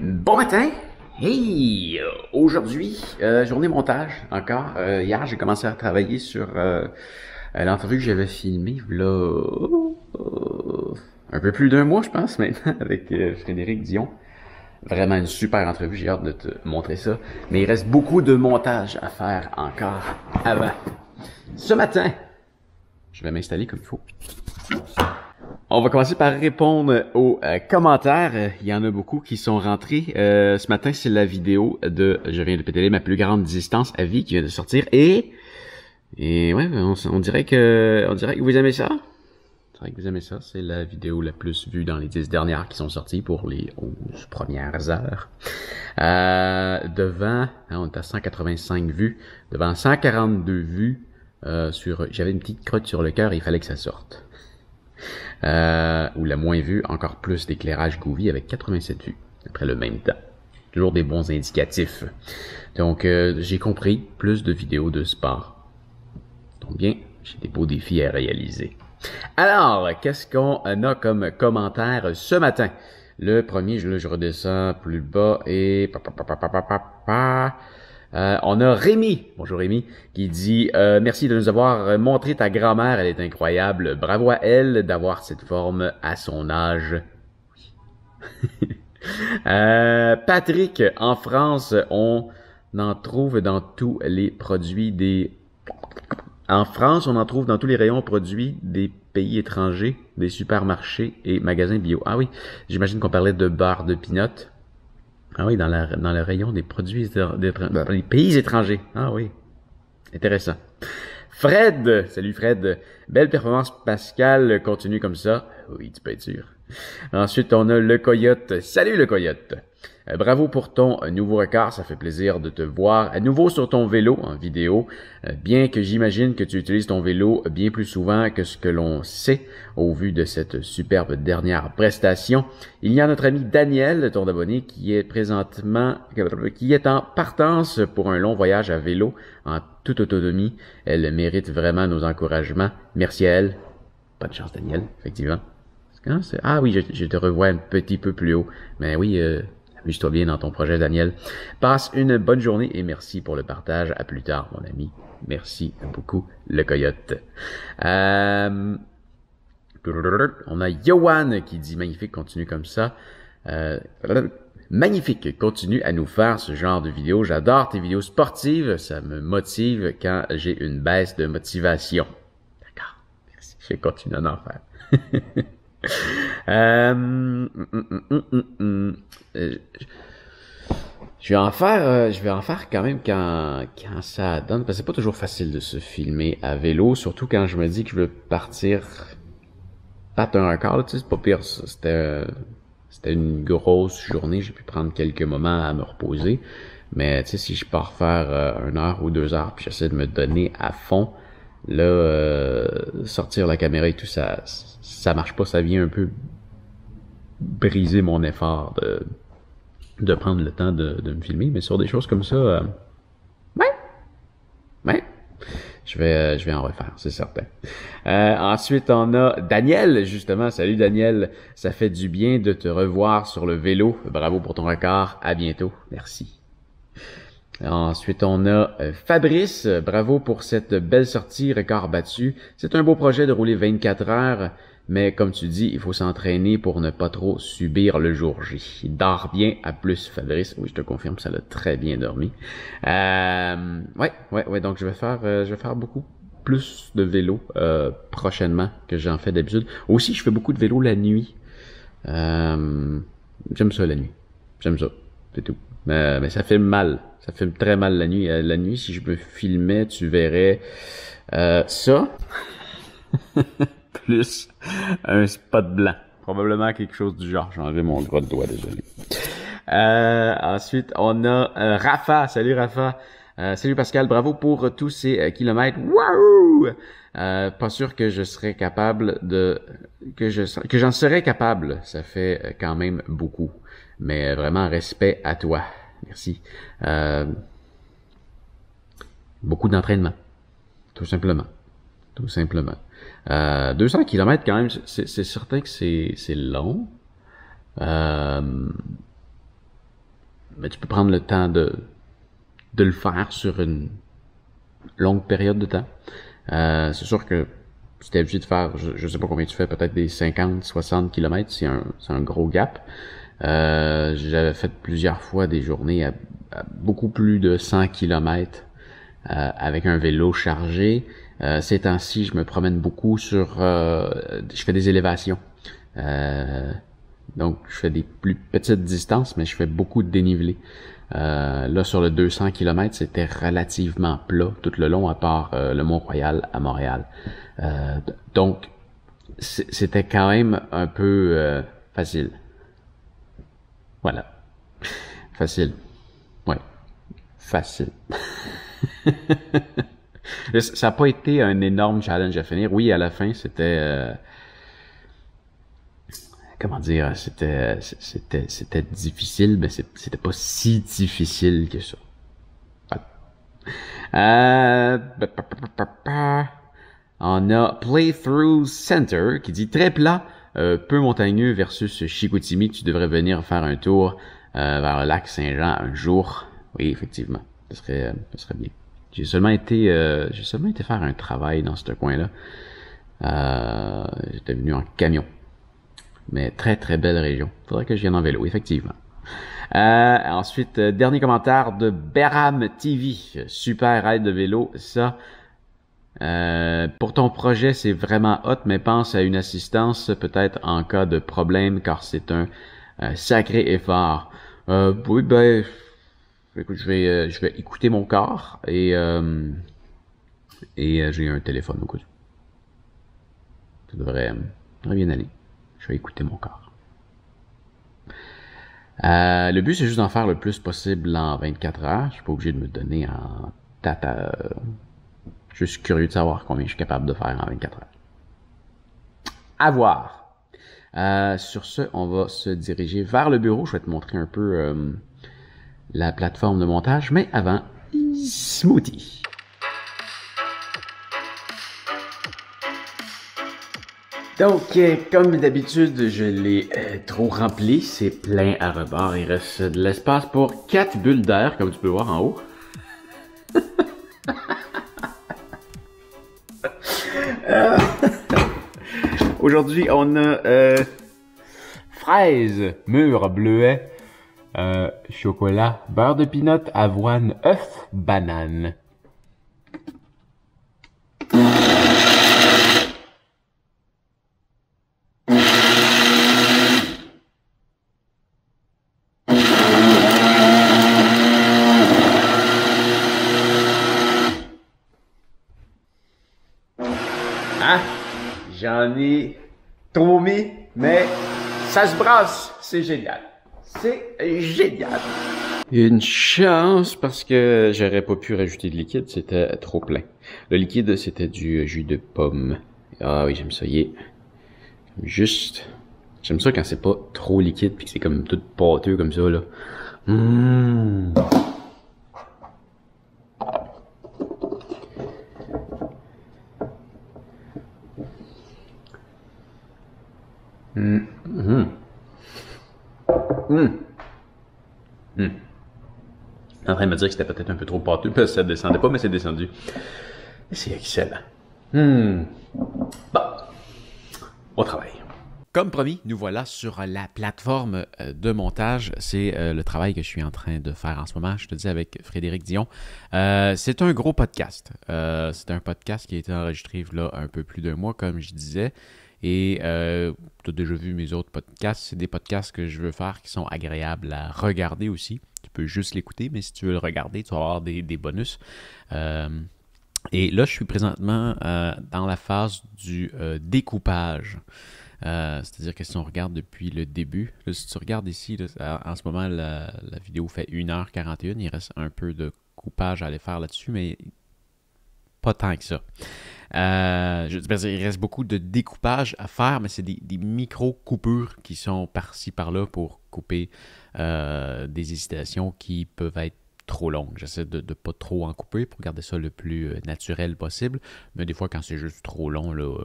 Bon matin! Hey! Aujourd'hui, journée montage encore. Hier, j'ai commencé à travailler sur l'entrevue que j'avais filmée, là, un peu plus d'un mois, je pense, maintenant, avec Frédéric Dion. Vraiment une super entrevue, j'ai hâte de te montrer ça. Mais il reste beaucoup de montage à faire encore avant. Ce matin, je vais m'installer comme il faut. On va commencer par répondre aux commentaires. Il y en a beaucoup qui sont rentrés. Ce matin, c'est la vidéo de « Je viens de pédaler ma plus grande distance à vie » qui vient de sortir. Et ouais, on dirait que vous aimez ça. On dirait que vous aimez ça. C'est la vidéo la plus vue dans les 10 dernières qui sont sorties pour les 11 premières heures. Devant, on est à 185 vues. Devant 142 vues j'avais une petite crotte sur le cœur et il fallait que ça sorte. Ou la moins vue, encore plus d'éclairage Gouvy avec 87 vues, après le même temps. Toujours des bons indicatifs. Donc, j'ai compris, plus de vidéos de sport. Donc bien, j'ai des beaux défis à réaliser. Alors, qu'est-ce qu'on a comme commentaire ce matin? Le premier, je redescends plus bas et... on a Rémi, bonjour Rémi, qui dit merci de nous avoir montré ta grand-mère, elle est incroyable. Bravo à elle d'avoir cette forme à son âge. Patrick, en France, on en trouve dans tous les produits des... En France, on en trouve dans tous les rayons produits des pays étrangers, des supermarchés et magasins bio. Ah oui, j'imagine qu'on parlait de beurre de pinot. Ah oui, dans le rayon des produits des pays étrangers. Ah oui, intéressant. Fred, salut Fred. Belle performance Pascal, continue comme ça. Oui, tu peux être sûr. Ensuite, on a le Coyote. Salut le Coyote. Bravo pour ton nouveau record, ça fait plaisir de te voir à nouveau sur ton vélo en vidéo, bien que j'imagine que tu utilises ton vélo bien plus souvent que ce que l'on sait au vu de cette superbe dernière prestation. Il y a notre ami Daniel, ton abonné, qui est en partance pour un long voyage à vélo en toute autonomie. Elle mérite vraiment nos encouragements. Merci à elle. Bonne chance Daniel, effectivement. Ah oui, je te revois un petit peu plus haut. Mais oui, amuse-toi bien dans ton projet, Daniel. Passe une bonne journée et merci pour le partage. À plus tard, mon ami. Merci beaucoup, le Coyote. On a Yohan qui dit magnifique, continue comme ça. Magnifique, continue à nous faire ce genre de vidéos. J'adore tes vidéos sportives. Ça me motive quand j'ai une baisse de motivation. D'accord, merci. Je vais continuer à en faire. Je vais en faire quand même quand ça donne, parce que c'est pas toujours facile de se filmer à vélo, surtout quand je me dis que je veux partir battre un record, tu sais, c'est pas pire ça. C'était une grosse journée, j'ai pu prendre quelques moments à me reposer, mais tu sais, si je pars faire 1 heure ou 2 heures, puis j'essaie de me donner à fond, là, sortir la caméra et tout, ça marche pas, ça vient un peu briser mon effort de prendre le temps de me filmer, mais sur des choses comme ça, ouais, je vais en refaire, c'est certain. Ensuite, on a Daniel, justement, salut Daniel, ça fait du bien de te revoir sur le vélo, bravo pour ton record, à bientôt, merci. Ensuite, on a Fabrice, bravo pour cette belle sortie, record battu. C'est un beau projet de rouler 24 heures, mais comme tu dis, il faut s'entraîner pour ne pas trop subir le jour J. Il dort bien, à plus Fabrice. Oui, je te confirme, ça l'a très bien dormi. Ouais, donc je vais faire beaucoup plus de vélo prochainement que j'en fais d'habitude. Aussi, je fais beaucoup de vélo la nuit. J'aime ça la nuit. J'aime ça, c'est tout. Mais ça filme mal. Ça filme très mal la nuit. La nuit, si je me filmais, tu verrais ça. Plus un spot blanc. Probablement quelque chose du genre. J'ai enlevé mon gros doigt, désolé. Ensuite, on a Rafa. Salut Rafa. Salut Pascal. Bravo pour tous ces kilomètres. Waouh! Pas sûr que je serais capable que j'en serais capable. Ça fait quand même beaucoup. Mais vraiment, respect à toi. Merci. Beaucoup d'entraînement. Tout simplement. 200 km quand même, c'est certain que c'est long. mais tu peux prendre le temps de le faire sur une longue période de temps. C'est sûr que si t'es obligé de faire, je sais pas combien tu fais, peut-être des 50, 60 kilomètres, c'est un gros gap. J'avais fait plusieurs fois des journées à beaucoup plus de 100 kilomètres avec un vélo chargé. Ces temps-ci, je me promène beaucoup je fais des élévations. Donc, je fais des plus petites distances, mais je fais beaucoup de dénivelé. Là, sur le 200 km, c'était relativement plat tout le long, à part le Mont-Royal à Montréal. Donc, c'était quand même un peu facile. Voilà. Facile. Ouais. Facile. Ça n'a pas été un énorme challenge à finir. Oui, à la fin, c'était... comment dire, c'était difficile, mais c'était pas si difficile que ça. Voilà. On a Playthrough Center qui dit très plat, peu montagneux versus Chicoutimi. Tu devrais venir faire un tour vers le lac Saint-Jean un jour. Oui, effectivement, ce serait bien. J'ai seulement été faire un travail dans ce coin-là. J'étais venu en camion. Mais très très belle région. Faudrait que je vienne en vélo, effectivement. Ensuite, dernier commentaire de Beram TV. Super aide de vélo, ça. Pour ton projet, c'est vraiment hot, mais pense à une assistance peut-être en cas de problème, car c'est un sacré effort. Oui, ben, écoute, je vais écouter mon corps et j'ai un téléphone au cas où. Ça devrait bien aller. Je vais écouter mon corps. Le but, c'est juste d'en faire le plus possible en 24 heures. Je suis pas obligé de me donner en tata. Je suis curieux de savoir combien je suis capable de faire en 24 heures. À voir. Sur ce, on va se diriger vers le bureau. Je vais te montrer un peu la plateforme de montage. Mais avant, smoothie. Donc, comme d'habitude, je l'ai trop rempli. C'est plein à rebord. Il reste de l'espace pour 4 bulles d'air, comme tu peux voir en haut. Aujourd'hui, on a fraises, mûres, bleuets, chocolat, beurre de pinot, avoine, œuf, banane. J'en ai trop mis, mais ça se brasse. C'est génial. C'est génial. Une chance parce que j'aurais pas pu rajouter de liquide, c'était trop plein. Le liquide, c'était du jus de pomme. Ah oui, j'aime ça. Juste. J'aime ça quand c'est pas trop liquide puis que c'est comme tout pâteux comme ça, là. En train de me dire que c'était peut-être un peu trop pâteux parce que ça descendait pas, mais c'est descendu. C'est excellent. Bon, au travail. Comme promis, nous voilà sur la plateforme de montage. C'est le travail que je suis en train de faire en ce moment. Je te dis avec Frédéric Dion. C'est un gros podcast. C'est un podcast qui a été enregistré là un peu plus d'un mois, comme je disais. Et tu as déjà vu mes autres podcasts. C'est des podcasts que je veux faire qui sont agréables à regarder aussi. Tu peux juste l'écouter, mais si tu veux le regarder, tu vas avoir des bonus. Et là, je suis présentement dans la phase du découpage. C'est-à-dire que si on regarde depuis le début, là, si tu regardes ici, là, en ce moment, la vidéo fait 1h41. Il reste un peu de coupage à aller faire là-dessus, mais pas tant que ça. Il reste beaucoup de découpage à faire, mais c'est des micro-coupures qui sont par-ci, par-là pour couper des hésitations qui peuvent être trop longues. J'essaie de ne pas trop en couper pour garder ça le plus naturel possible, mais des fois, quand c'est juste trop long, là,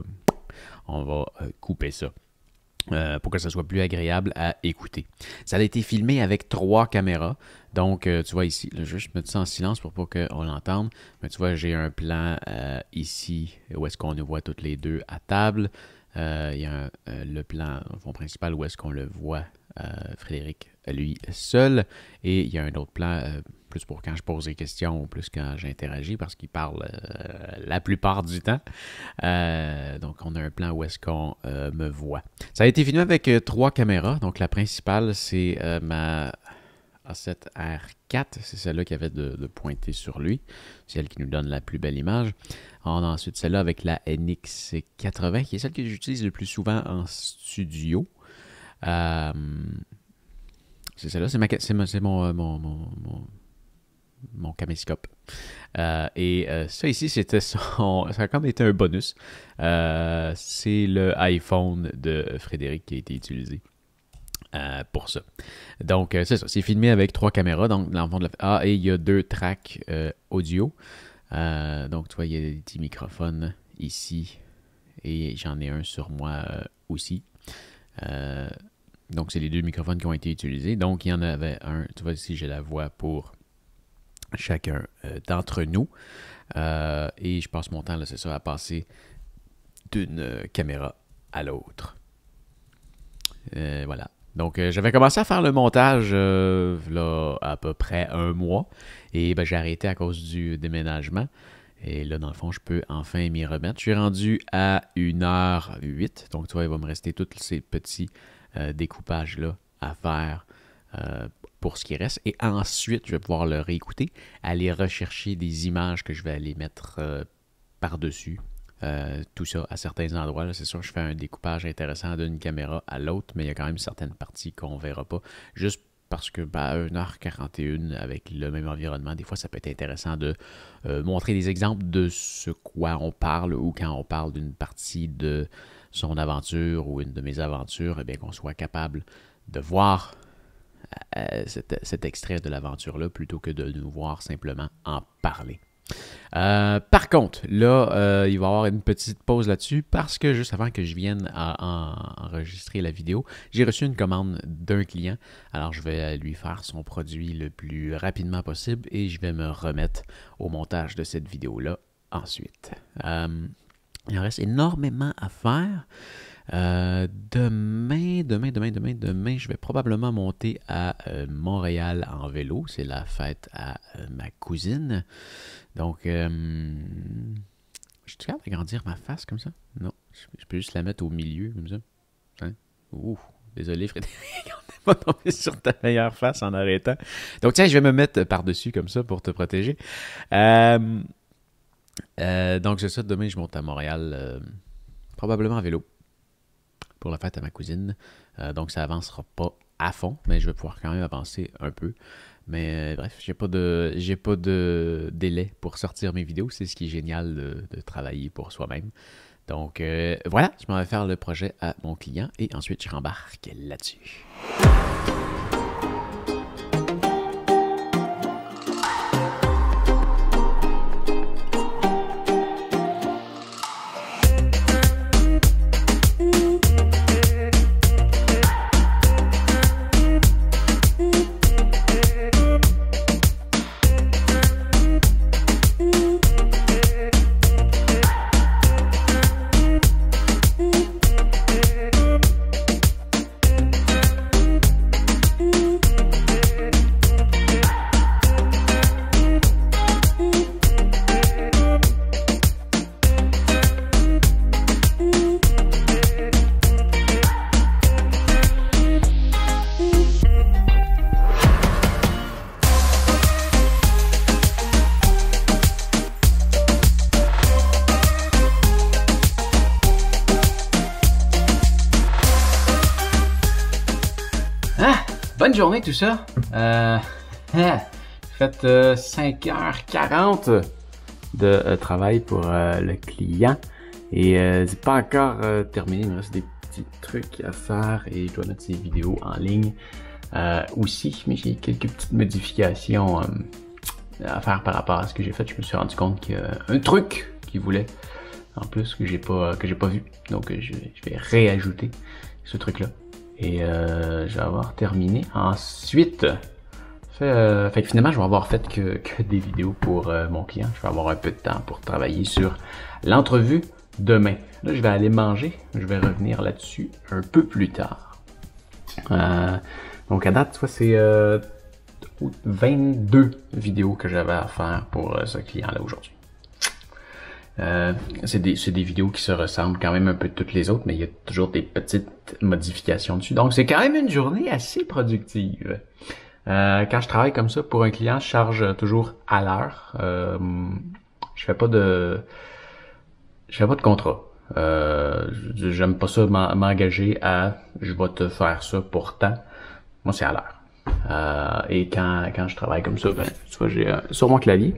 on va couper ça. pour que ça soit plus agréable à écouter. Ça a été filmé avec 3 caméras. Donc, tu vois ici, là, je vais juste mettre ça en silence pour pas qu'on l'entende. Mais tu vois, j'ai un plan ici où est-ce qu'on nous voit toutes les deux à table. Il y a le plan au fond principal où est-ce qu'on le voit, Frédéric, lui, seul. Et il y a un autre plan plus pour quand je pose des questions ou plus quand j'interagis parce qu'il parle la plupart du temps. Donc, on a un plan où est-ce qu'on me voit. Ça a été filmé avec 3 caméras. Donc, la principale, c'est ma A7R4. C'est celle-là qui avait de pointer sur lui. C'est elle qui nous donne la plus belle image. On a ensuite celle-là avec la NX80, qui est celle que j'utilise le plus souvent en studio. C'est celle-là, c'est mon caméscope. Et ça ici, ça a comme été un bonus. C'est le iPhone de Frédéric qui a été utilisé pour ça. Donc, c'est ça. C'est filmé avec 3 caméras. Donc, dans le fond de et il y a 2 tracks audio. Donc, tu vois, il y a des petits microphones ici. Et j'en ai un sur moi aussi. Donc, c'est les 2 microphones qui ont été utilisés. Donc, il y en avait un. Tu vois, ici, j'ai la voix pour chacun d'entre nous. Et je passe mon temps, là, c'est ça, à passer d'une caméra à l'autre. Voilà. Donc, j'avais commencé à faire le montage là, à peu près 1 mois. Et ben, j'ai arrêté à cause du déménagement. Et là, dans le fond, je peux enfin m'y remettre. Je suis rendu à 1h08. Donc, tu vois, il va me rester tous ces petits découpages-là à faire pour ce qui reste. Et ensuite, je vais pouvoir le réécouter, aller rechercher des images que je vais aller mettre par-dessus. Tout ça à certains endroits. C'est sûr, je fais un découpage intéressant d'une caméra à l'autre, mais il y a quand même certaines parties qu'on ne verra pas. Juste parce que 1h41 avec le même environnement, des fois, ça peut être intéressant de montrer des exemples de ce quoi on parle ou quand on parle d'une partie de son aventure ou une de mes aventures, eh bien qu'on soit capable de voir cet extrait de l'aventure-là plutôt que de nous voir simplement en parler. Par contre, là, il va y avoir une petite pause là-dessus parce que juste avant que je vienne à enregistrer la vidéo, j'ai reçu une commande d'un client. Alors, je vais lui faire son produit le plus rapidement possible et je vais me remettre au montage de cette vidéo-là ensuite. Il en reste énormément à faire. Demain, je vais probablement monter à Montréal en vélo. C'est la fête à ma cousine. Donc, je suis capable d'agrandir ma face comme ça? Non, je peux juste la mettre au milieu comme ça. Hein? Ouh, désolé Frédéric, on n'est pas tombé sur ta meilleure face en arrêtant. Donc, tiens, je vais me mettre par-dessus comme ça pour te protéger. Donc, c'est ça, demain, je monte à Montréal, probablement en vélo, pour la fête à ma cousine. Donc, ça avancera pas à fond, mais je vais pouvoir quand même avancer un peu. Mais bref, j'ai pas de délai pour sortir mes vidéos. C'est ce qui est génial de travailler pour soi-même. Donc, voilà, je m'en vais faire le projet à mon client et ensuite, je rembarque là-dessus. Bonne journée tout ça. J'ai fait 5h40 de travail pour le client et c'est pas encore terminé. Il me reste des petits trucs à faire et je dois mettre ces vidéos en ligne aussi. Mais j'ai quelques petites modifications à faire par rapport à ce que j'ai fait. Je me suis rendu compte qu'il y a un truc qu'il voulait en plus que j'ai pas vu. Donc je vais réajouter. ce truc-là. Et je vais avoir terminé. Ensuite, fait que finalement, je vais avoir fait que des vidéos pour mon client. Je vais avoir un peu de temps pour travailler sur l'entrevue demain. Là, je vais aller manger. Je vais revenir là-dessus un peu plus tard. Donc à date, tu vois, c'est 22 vidéos que j'avais à faire pour ce client-là aujourd'hui. C'est des vidéos qui se ressemblent quand même un peu de toutes les autres, mais il y a toujours des petites modifications dessus. Donc c'est quand même une journée assez productive. Quand je travaille comme ça pour un client, je charge toujours à l'heure. Je fais pas de contrat. J'aime pas ça m'engager à je vais te faire ça pour tant. Moi c'est à l'heure. Et quand je travaille comme ça, ben, tu vois, j'ai sur mon clavier,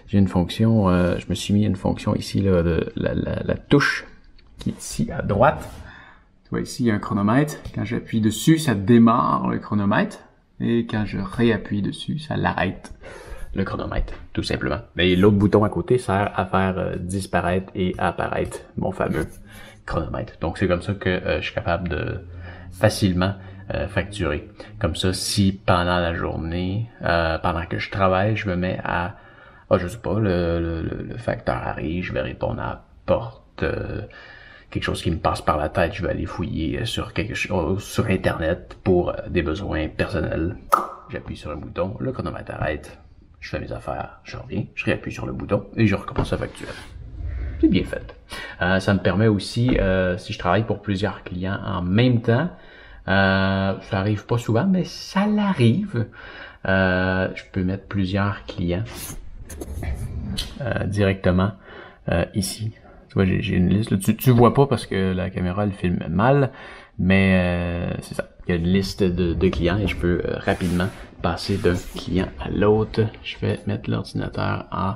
j'ai une fonction, je me suis mis une fonction ici là, de la touche qui est ici à droite. Tu vois ici il y a un chronomètre. Quand j'appuie dessus, ça démarre le chronomètre. Et quand je réappuie dessus, ça l'arrête le chronomètre, tout simplement. Et l'autre bouton à côté sert à faire disparaître et apparaître mon fameux chronomètre. Donc c'est comme ça que je suis capable de facilement facturer. Comme ça, si pendant la journée, pendant que je travaille, je me mets à, je sais pas, le facteur arrive, je vais répondre à la porte, quelque chose qui me passe par la tête, je vais aller fouiller sur quelque chose sur Internet pour des besoins personnels. J'appuie sur un bouton, le chronomètre arrête, je fais mes affaires, je reviens, je réappuie sur le bouton et je recommence à facturer. C'est bien fait. Ça me permet aussi, si je travaille pour plusieurs clients en même temps, ça arrive pas souvent, mais ça l'arrive. Je peux mettre plusieurs clients directement ici. Tu vois, j'ai une liste. Là, tu vois pas parce que la caméra elle filme mal, mais c'est ça. Il y a une liste de clients et je peux rapidement passer d'un client à l'autre. Je vais mettre l'ordinateur en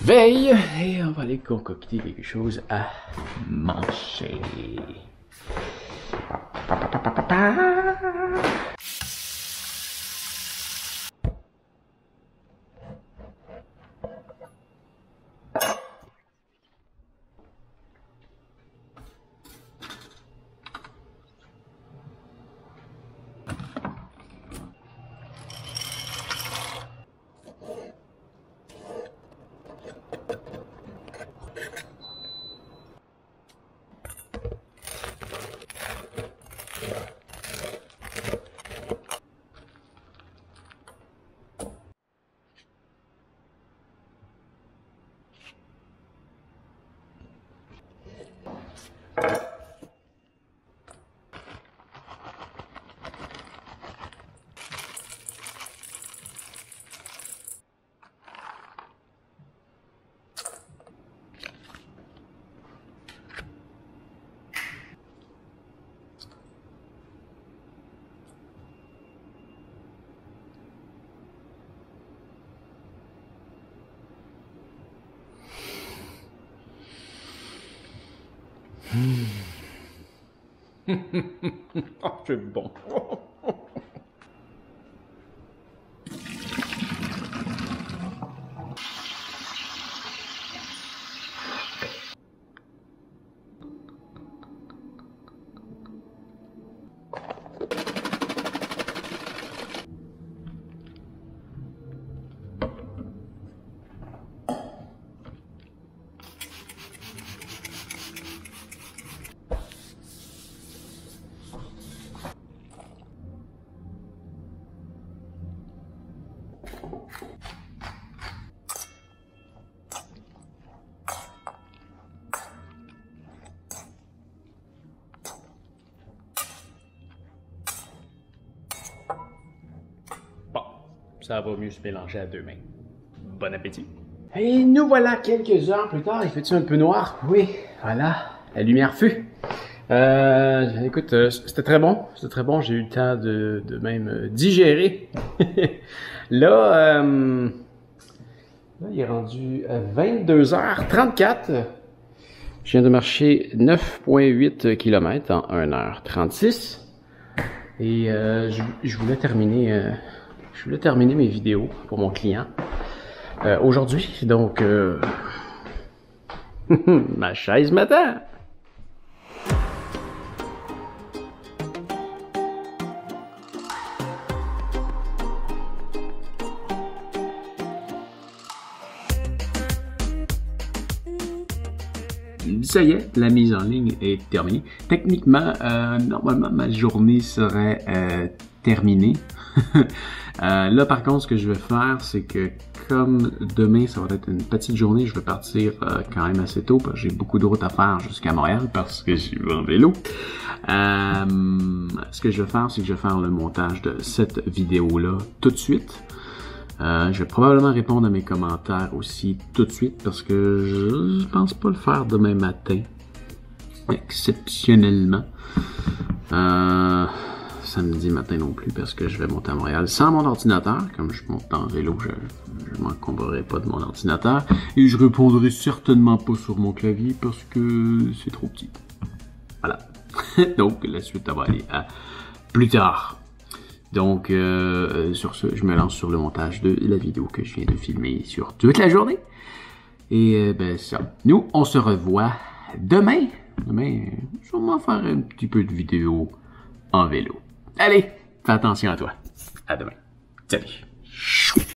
veille et on va aller concocter quelque chose à manger. Oh, c'est bon. Ça va mieux se mélanger à deux mains. Bon appétit. Et nous voilà quelques heures plus tard. Il fait-tu un peu noir? Oui, voilà, la lumière fut. Écoute, c'était très bon. C'était très bon. J'ai eu le temps de même digérer. Là, il est rendu à 22h34. Je viens de marcher 9,8 km en 1h36. Et je voulais terminer... Je voulais terminer mes vidéos pour mon client aujourd'hui, donc ma chaise m'attend. ça y est, la mise en ligne est terminée. Techniquement, normalement, ma journée serait terminée. Là, par contre, ce que je vais faire, c'est que comme demain, ça va être une petite journée, je vais partir quand même assez tôt parce que j'ai beaucoup de routes à faire jusqu'à Montréal parce que je suis en vélo. Ce que je vais faire, c'est que je vais faire le montage de cette vidéo-là tout de suite. Je vais probablement répondre à mes commentaires aussi tout de suite parce que je pense pas le faire demain matin. Exceptionnellement. Samedi matin non plus parce que je vais monter à Montréal sans mon ordinateur. Comme je monte en vélo, je m'encombrerai pas de mon ordinateur. Et je répondrai certainement pas sur mon clavier parce que c'est trop petit. Voilà. Donc la suite va aller à plus tard. Donc sur ce, je me lance sur le montage de la vidéo que je viens de filmer sur toute la journée. Et ben ça. Nous, on se revoit demain. Demain, je vais sûrement faire un petit peu de vidéo en vélo. Allez, fais attention à toi. À demain. Salut.